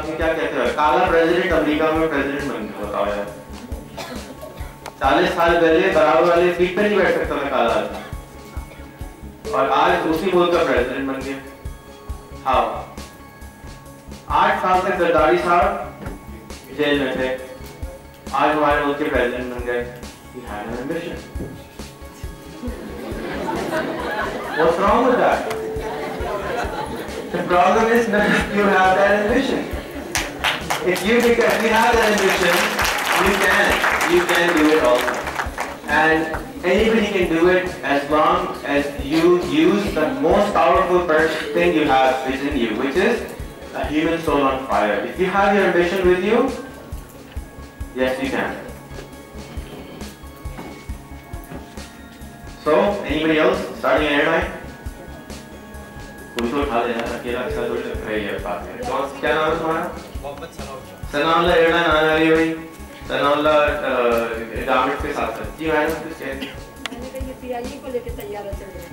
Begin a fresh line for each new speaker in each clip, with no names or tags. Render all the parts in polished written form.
आदमी क्या कहते हैं, काला प्रेसिडेंट अमेरिका में प्रेसिडेंट बन गया, बताओ यार। 40 साल पहले बराबर वाले सीट पे नहीं बैठ सकता था काला आदमी, और आज उसी मुल्क का प्रेसिडेंट बन गया। हाँ, 8 साल तक जरदारी साहब जेल में थे, आज हमारे मुल्क के प्रेसिडेंट बन गए। He had an ambition. What's wrong with that? The problem is none of you have that ambition. If you have that ambition, you can do it also. And anybody can do it as long as you use the most powerful thing you have within you, which is a human soul on fire. If you have your ambition with you, yes, you can. So, anybody else starting an airline? कोई तो उठा लेना, अकेला अच्छा थोड़ी लग रही है बात में। कौन, क्या नाम है तुम्हारा? मोहम्मद सनाउल्लाह। एयरलाइन आने वाली है भाई, सनाउल्लाह गारमेंट्स के साथ साथ। जी मैडम, कुछ कहें? मैंने कहा ये पीआईए को लेके तैयार चल रहे हैं।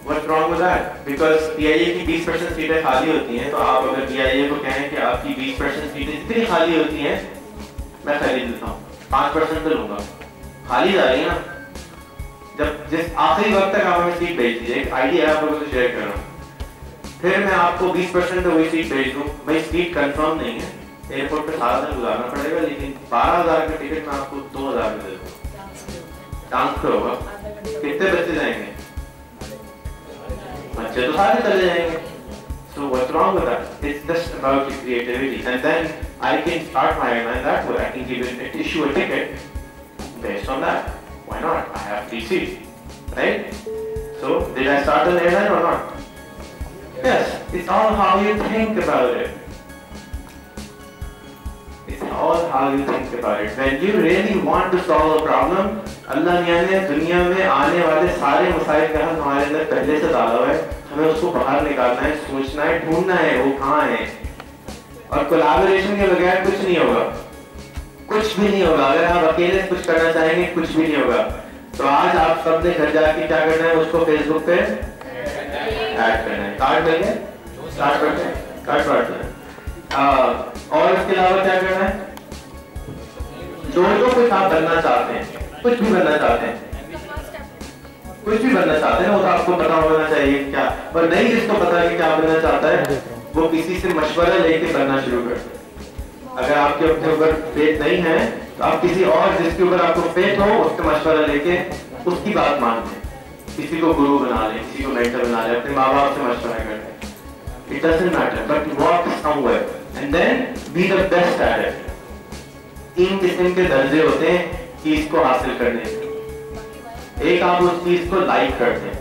What's wrong with that? Because PIA की 20% सीटें खाली होती हैं, तो आप अगर पीआईए को कहें कि आपकी 20% सीटें इतनी खाली होती हैं, मैं खरीद लेता हूँ, 5% तो लूँगा, खाली जा रही है ना। जब जिस आखिरी वक्त तक आप हमें सीट भेज दीजिए, एक आइडिया है आप लोगों से शेयर कर रहा हूँ, फिर मैं आपको 20% तो वही सीट भेज दूँ, भाई सीट कंफर्म नहीं है, एयरपोर्ट पे सारा दिन गुजारना पड़ेगा, लेकिन 12,000 का टिकट मैं आपको 2,000 में दे दूँगा। चांस तो होगा। कितने बच्चे जाएंगे? बच्चे तो सारे चले जाएंगे। So what's wrong with that? It's just about your creativity, and then I can start my airline that way. I can issue a ticket based on that. Why not? I have 3 seats, right? So, did I start an airline or not? Yes. It's all how you think about it. It's all how you think about it. When you really want to solve a problem, अल्लाह मियाँ ने दुनिया में आने वाले सारे मसाइल का हल हमारे अंदर पहले से डाला हुआ है, हमें उसको बाहर निकालना है, सोचना है, ढूंढना है वो कहाँ है। और कोलैबोरेशन के बगैर कुछ नहीं होगा, कुछ भी नहीं होगा। अगर आप अकेले कुछ करना चाहेंगे, कुछ भी नहीं होगा। तो आज आप सबने घर जाके क्या करना है, उसको फेसबुक पे ऐड करना है, कार्ड मिल गया, कार्ड बांटना है। और इसके अलावा क्या करना है, जो कुछ आप बनना चाहते हैं, कुछ भी बनना चाहते हैं, कुछ भी बनना चाहते हैं, वो तो आपको पता होना चाहिए क्या, और नहीं जिसको पता है कि क्या बनना चाहता है, वो किसी से मशवरा लेके बनना शुरू कर दे। अगर आपके अपने ऊपर फेथ नहीं है, तो आप किसी और जिसके ऊपर आपको फेथ हो, उससे मशवरा लेके उसकी बात मान लें, किसी को गुरु बना लें, किसी को मेंटर बना लें, अपने माँ बाप से मशवरा कर लें। It doesn't matter, but walk somewhere and then be the best at it. 3 किस्म के दर्जे होते हैं चीज को हासिल करने के। एक, आप उस चीज को लाइक करते हैं।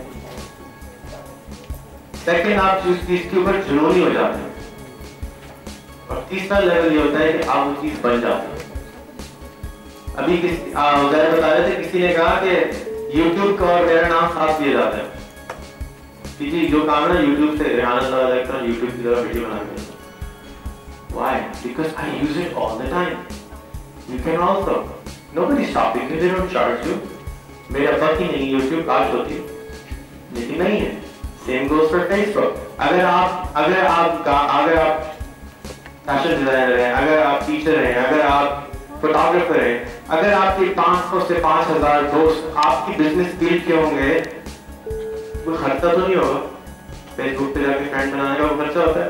सेकंड, आप उस चीज के ऊपर जुनूनी हो जाते हैं। और तीसरा लेवल ये होता है कि आप वो चीज बन जाते हैं। अभी उधर बता रहे थे, किसी ने कहा कि YouTube का और मेरा नाम साथ दिया जाता है कि जी जो काम है ना YouTube से, रेहान YouTube की तरह वीडियो बनाते हैं। Why? Because I use it all the time. You can also. Nobody's stopping you. They don't charge you. मेरा बाकी नहीं YouTube कास्ट होती, लेकिन नहीं है। Same goes for Facebook. अगर आप फैशन डिजाइनर हैं, अगर आप टीचर हैं, अगर आप फोटोग्राफर हैं, अगर आपके 500 से 5,000 दोस्त आपकी बिजनेस फील्ड के होंगे, कोई खर्चा तो नहीं होगा। फेसबुक पे जाके फ्रेंड बनाने का खर्चा होता है।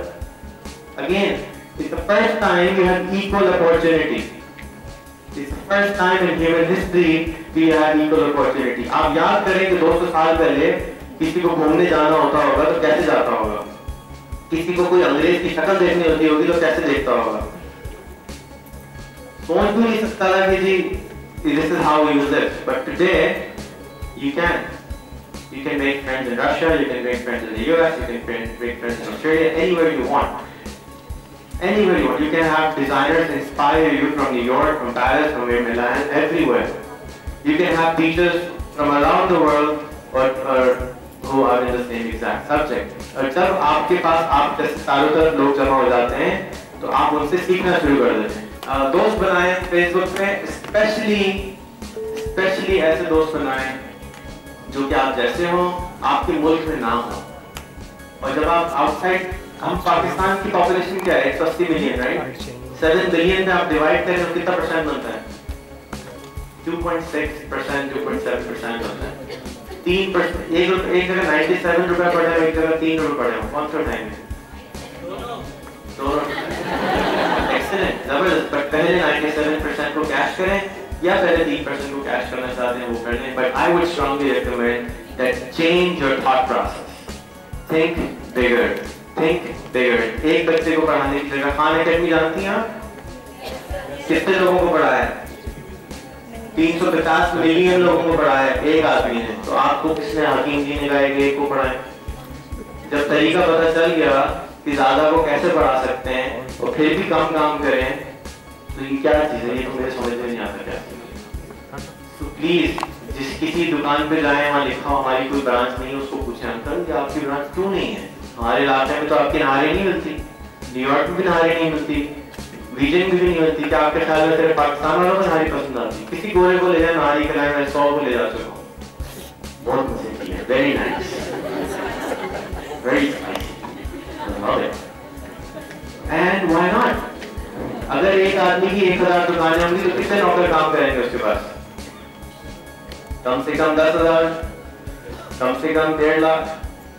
Again, it's the first time we have equal opportunity. It's the first time in human history we have equal opportunity. आप याद करें कि 200 साल पहले किसी को घूमने जाना होता होगा तो कैसे जाता होगा, किसी को कोई अंग्रेज की शक्ल देखनी होती होगी तो कैसे देखता होगा। सोच भी नहीं सकता था कि जी this is how we use it. But today you can make friends in Russia, you can make friends in the US, you can make friends in Australia, anywhere you want. Anywhere you want. You can have designers inspire you from New York, from Paris, from Milan, everywhere. You can have teachers from around the world or who are in the same exact subject. और जब आपके पास आप चारों तरफ लोग जमा हो जाते हैं, तो आप उनसे सीखना शुरू कर देते हैं। दोस्त बनाएं फेसबुक पे, स्पेशली ऐसे दोस्त बनाएं जो कि आप जैसे हो, आपके मुल्क में ना हो। और जब आप आउटसाइड हम पाकिस्तान की पॉपुलेशन क्या है 180 मिलियन राइट 7 बिलियन में आप डिवाइड करें तो कितना परसेंट बनता है 2.6% 2.7% बनता है 3%। एक जगह 97 रुपए पड़े हैं एक जगह 3 रुपए पड़े हैं कौन सा टाइम है दोनों एक्सीलेंट जबरदस्त। बट पहले 97% को कैश करें या पहले 3% को कैश करना चाहते हैं वो कर लें। But I would strongly recommend that change your thought process think bigger think bigger. एक बच्चे को पढ़ाने की जगह खान अकेडमी जानती हैं आप कितने लोगों को पढ़ाया है 350 मिलियन लोगों को पढ़ाया है एक आदमी ने। तो आपको किसने हकीम जी ने कहा एक को पढ़ाए। जब तरीका पता चल गया कि ज्यादा को कैसे पढ़ा सकते हैं और फिर भी कम काम करें तो ये क्या चीज है ये तो मेरे समझ में नहीं आता क्या। तो प्लीज जिस किसी दुकान पे जाए वहाँ लिखा हो हमारी कोई ब्रांच नहीं है उसको पूछे अंकल कि आपकी ब्रांच क्यों नहीं है। हमारे इलाके में तो आपकी नहारी नहीं मिलती न्यूयॉर्क में भी नहारी नहीं मिलती रीजन में भी नहीं मिलती। क्या आपके ख्याल में तेरे पाकिस्तान वालों को नहारी पसंद आती किसी गोरे को ले जाए नहारी खिलाए मैं 100 को ले जा चुका हूँ बहुत मजे की है very nice very and why not. अगर एक आदमी की 1000 दुकानें होंगी तो कितने नौकर काम करेंगे उसके पास कम से कम 10,000 कम से कम 1.5 लाख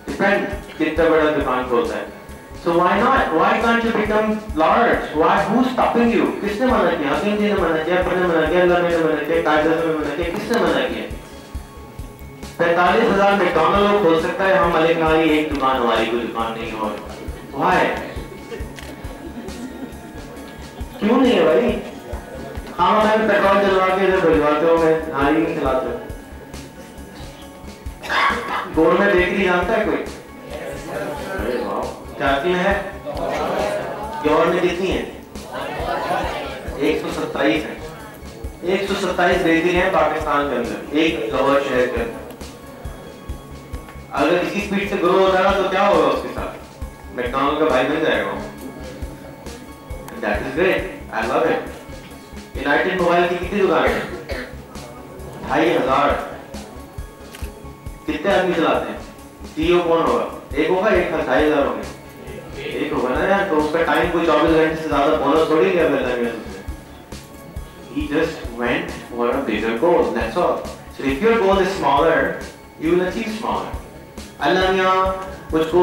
डिपेंड कितना बड़ा दुकान खोलता है। So why not? Why can't you become large? Why? Who's stopping you? किसने मना किया? हकीम जी ने मना किया, अपने मना किया, अल्लाह ने मना किया, कायदा ने मना किया, किसने मना किया? 45,000 मैकडॉनल्ड खोल सकता है हम मलिक नारी एक दुकान हमारी कोई दुकान नहीं हो। Why? क्यों नहीं है भाई? हाँ मैं पेट्रोल जलवा के इधर भिजवाते हो मैं नारी नहीं खिलाते। गोर में बेकरी जानता है कोई? जाती है गौर में कितनी है 127 है 127 बेकरी है पाकिस्तान के अंदर एक लाहौर शहर के अंदर। अगर इसी स्पीड से ग्रो होता है तो क्या होगा उसके साथ मैकडॉनल्ड का भाई बन जाएगा। That is great I love it. United mobile की कितनी दुकान है 2,500 कितने आदमी चलाते हैं सीईओ कौन होगा एक होगा एक 2,500 होंगे एक होगा ना यार। तो उसका टाइम कोई 24 घंटे से ज्यादा बोनस थोड़ी गया मिलता है उससे। He just went for a bigger goal. That's all. So if your goal is smaller, you will achieve smaller. अल्लाह मियाँ मुझको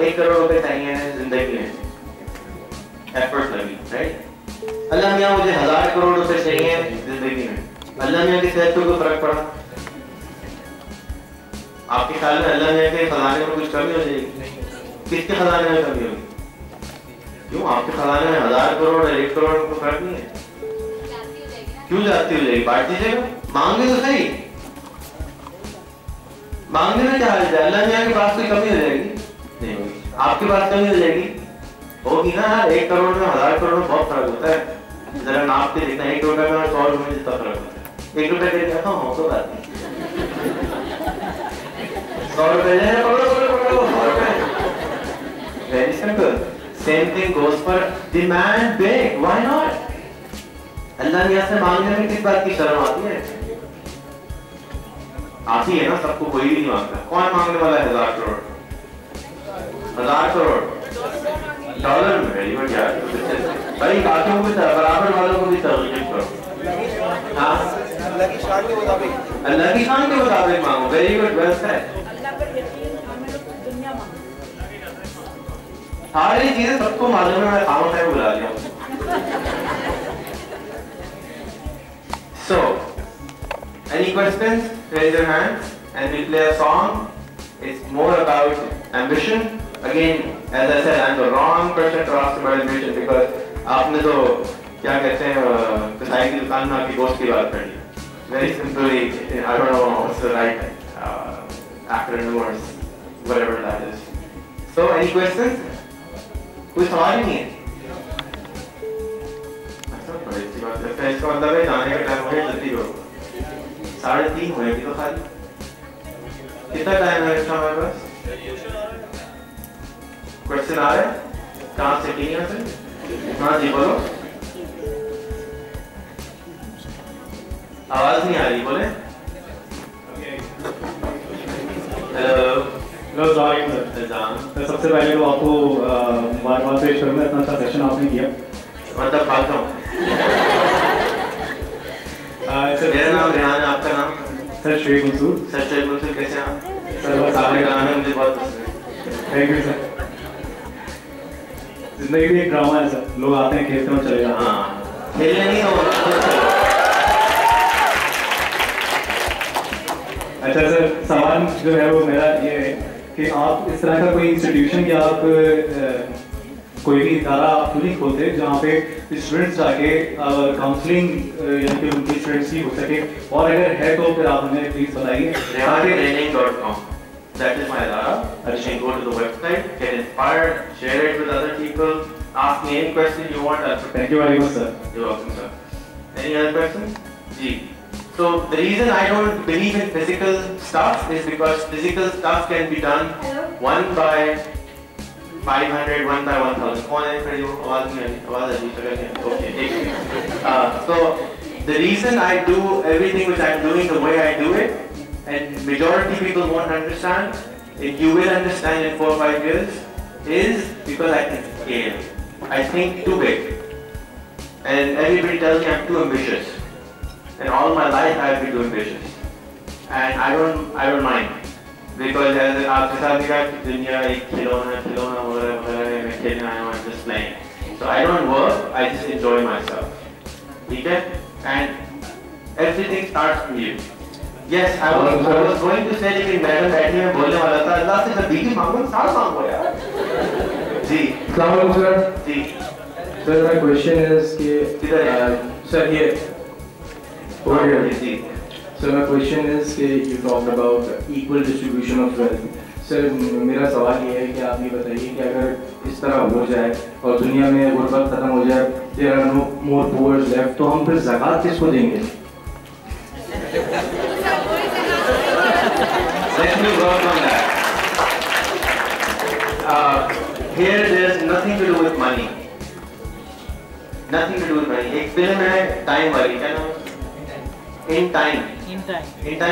1 करोड़ रुपए चाहिए जिंदगी में एफर्ट लगी राइट। अल्लाह मियाँ मुझे 1000 करोड़ रुपए चाहिए जिंदगी में। अल्लाह मियाँ की सेहत पे कोई फर्क पड़ा आपके ख्याल में? अल्लाह मियाँ के खजाने में कुछ कमी हो जाएगी? किसके खजाने में कमी होगी? क्यों आपके खजाने में 1000 करोड़ और 1 करोड़ को फर्क नहीं है? क्यों जाती हो जाएगी? बांट दीजिएगा मांगे तो सही मांगने में क्या है? अल्लाह मियाँ के पास कोई कमी हो जाएगी? नहीं होगी। आपके पास कमी हो जाएगी? होगी ना यार। 1 करोड़ में 1000 करोड़ में बहुत फर्क होता है। जरा नाप के देखना 1 रुपए में 100 रुपए में जितना फर्क होता है। 1 रुपए दे देता हूँ तो बात नहीं 100 रुपए दे पकड़ो 100 रुपए। Very simple. Same thing goes for demand big. Why not? अल्लाह मियाँ से मांगने में किस बात की शर्म आती है? आती है ना सबको कोई भी नहीं मांगता। कौन मांगने वाला है 1000 करोड़ 1000 करोड़ डॉलर में? वेरी गुड यार भाई बाकियों को बराबर वालों को भी तरजीह करो। हाँ अल्लाह की शान के मुताबिक मांगो। Very good well said. सारी चीजें सबको मालूम है मैं खामोश है बुला लिया। So, any questions? Raise your hands and we play a song. It's more about ambition. Again, as I said, I'm the wrong person to ask about ambition because आपने तो क्या कहते हैं कसाई की दुकान में आपकी दोस्त की बात कर ली। Very simply, I don't know what's the right acronym or whatever that is. So, any questions? कोई सवाल ही नहीं है। बड़ी अच्छी बात है। इसका मतलब है जाने का टाइम हो गया जल्दी करो 3:30 होएगी तो खाली कितना टाइम है इसका हमारे पास? क्वेश्चन आ रहा है कहाँ से की यहाँ से? हाँ जी बोलो आवाज नहीं आ रही बोले। हेलो
हेलो सर, सबसे पहले तो आपको मुबारकबाद पेश करूँगा, इतना अच्छा सेशन आपने किया।
मतलब फालता हूँ। मेरा नाम रेहान है, आपका नाम?
सर श्री मंसूर।
सर श्री मंसूर, कैसे हैं आप?
सर बस
आपने गाना मुझे बहुत पसंद है।
Thank you sir. जिंदगी भी एक ड्रामा है सर, लोग आते हैं खेलते हैं चले जाते हैं।
हाँ, खेलने नहीं हो।
अच्छा सर, सवाल जो है वो मेरा ये है कि आप इस तरह का कोई इंस्टीट्यूशन या आप कोई भी इदारा आप क्यों नहीं खोलते जहाँ पे स्टूडेंट्स जाके काउंसलिंग यानी कि उनकी स्टूडेंट्स की हो सके, और अगर है तो फिर आप हमें प्लीज बताइए।
rehantraining.com, that is my idara. You can go to the website, get inspired, share it with other people, ask me any question you want.
Thank you very much sir.
You're welcome sir. Any other questions? Ji. So the reason I don't believe in physical stuff is because physical stuff can be done 1 by 500, 1 by 1000. कौन है फिर जो आवाज नहीं आ रही? आवाज आ रही है? Okay. So the reason I do everything which I'm doing the way I do it, and majority people won't understand, and you will understand in 4 or 5 years, is because I can scale. I think too big, and everybody tells me I'm too ambitious. And all my life I have been too ambitious, and I don't mind, because as आपके साथ भी कहा कि दुनिया एक खिलौना वगैरह है, मैं खेलने आया हूँ, I'm just playing. So I don't work, I just enjoy myself. ठीक है? And everything starts from you. Yes, I was going to say लेकिन मैडम बैठी में बोलने वाला था, अल्लाह से जब बीवी मांगो साथ मांगो यार। जी।
अस्सलाम वालेकुम सर।
जी।
Sir, my question is कि sir here. So my question is कि you talked about equal distribution of wealth. Sir, मेरा सवाल ये है कि आप ये बताइए कि अगर इस तरह हो जाए और दुनिया में गुर्बत खत्म हो जाए, there are no more poor left, तो हम फिर ज़कात किसको देंगे?
Let me work on that. Here there's nothing to do with money. Nothing to do with money. एक फिल्म है टाइम वाली, क्या नाम? In time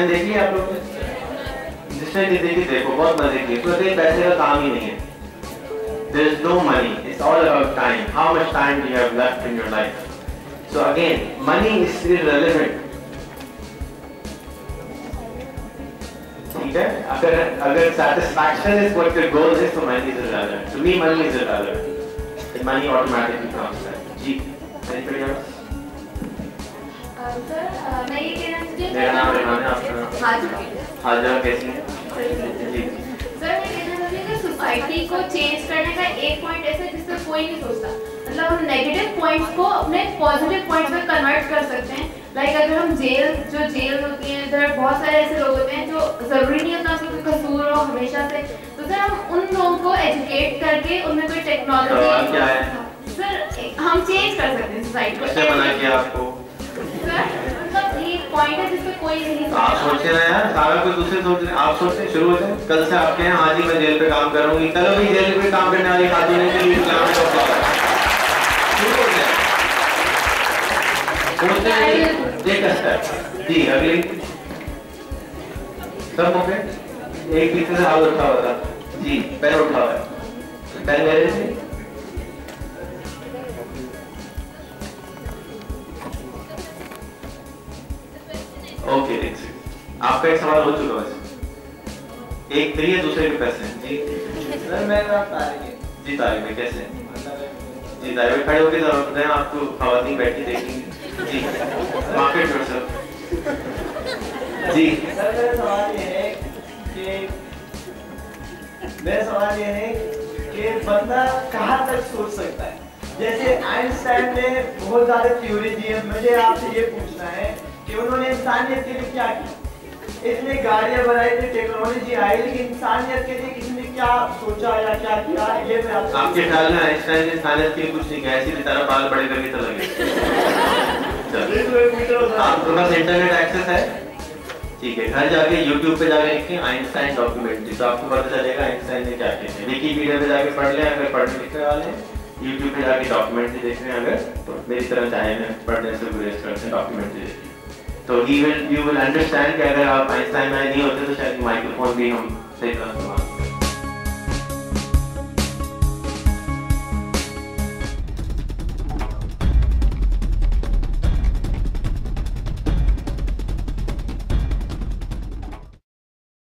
देखिए आप लोग, जिसने नहीं देखी देखो, बहुत मजे की। उसमें पैसे का काम ही नहीं है। There is no money. It's all about time. How much time do you have left in your life? So again, money is irrelevant. ठीक है? अगर satisfaction is what your goal is, so money is irrelevant. To me, money is irrelevant. And money automatically comes back. Ji, anybody else?
Sir मैं ये कहना चाहती हूँ,
मेरा नाम रेहान है, आपका नाम? हाजिरा कैसी हैं? जी।
सर मैं कहना चाहती हूँ कि सोसाइटी को चेंज करने का एक पॉइंट ऐसा जिस पर कोई नहीं सोचता, मतलब हम नेगेटिव पॉइंट्स को अपने पॉजिटिव पॉइंट्स में कन्वर्ट कर सकते हैं। लाइक अगर हम जेल होती हैं, इधर बहुत सारे ऐसे लोग होते हैं जो जरूरी नहीं होता उनका कोई कसूर हो हमेशा से, तो सर हम उन लोगों को एजुकेट करके उनमें कोई टेक्नोलॉजी,
क्या है
सर हम चेंज कर सकते हैं सोसाइटी को।
किसने मना किया आपको?
मतलब ये पॉइंट है जिसपे कोई नहीं
आप सोचते ना यार, सारा कुछ दूसरे सोच रहे हैं, आप सोचते शुरू होते हैं। कल से आपके हैं, हाँ जी मैं जेल पे काम करूंगी, चलो भी जेल पे काम करने वाली खातून के लिए इस्लाम में शुरू हो गया। सोचते हैं एक स्टेप। जी अगली सब हो गए, एक पीछे से हाथ उठा हुआ था। जी पैर उठा हुआ है, पैर मेरे से। ओके आपका एक सवाल हो चुका वैसे, एक फ्री है दूसरे के पैसे। जी
सर मेरा नाम तारिक है।
जी तारिक है, कैसे? जी तारिक खड़े होकर जरूरत है, आपको खवातीन बैठी देखेंगे। जी मार्केट योरसेल्फ। जी
सर मेरा सवाल ये है कि बंदा कहाँ तक सोच सकता है? जैसे आइंस्टाइन ने बहुत ज्यादा थ्योरी दी है, मुझे आपसे ये पूछना है कि उन्होंने इंसानियत के लिए क्या किया? इतने गाड़ियां बनाई थी, टेक्नोलॉजी आई, लेकिन इंसानियत के लिए किसी ने क्या सोचा या क्या किया? ये मैं
आपके ख्याल में आइंस्टाइन ने इंसानियत के लिए कुछ नहीं किया, ऐसी बेचारा बाल बड़े करके चला गया। आपके पास इंटरनेट एक्सेस है, ठीक है, घर जाके YouTube पे जाके लिखें आइंस्टाइन डॉक्यूमेंट्री, तो आपको पता चलेगा आइंस्टाइन ने क्या किया। विकिपीडिया पे जाके पढ़ लें अगर पढ़ने लिखने वाले हैं, YouTube पे जाके डॉक्यूमेंट्री देख रहे हैं अगर, तो मेरी तरह चाहे मैं पढ़ने से गुरेज करते हैं डॉक्यूमेंट्री देखिए, तो you will understand कि अगर आप आइंस्टाइन में नहीं होते तो शायद माइक्रोफोन भी हम सही तरह इस्तेमाल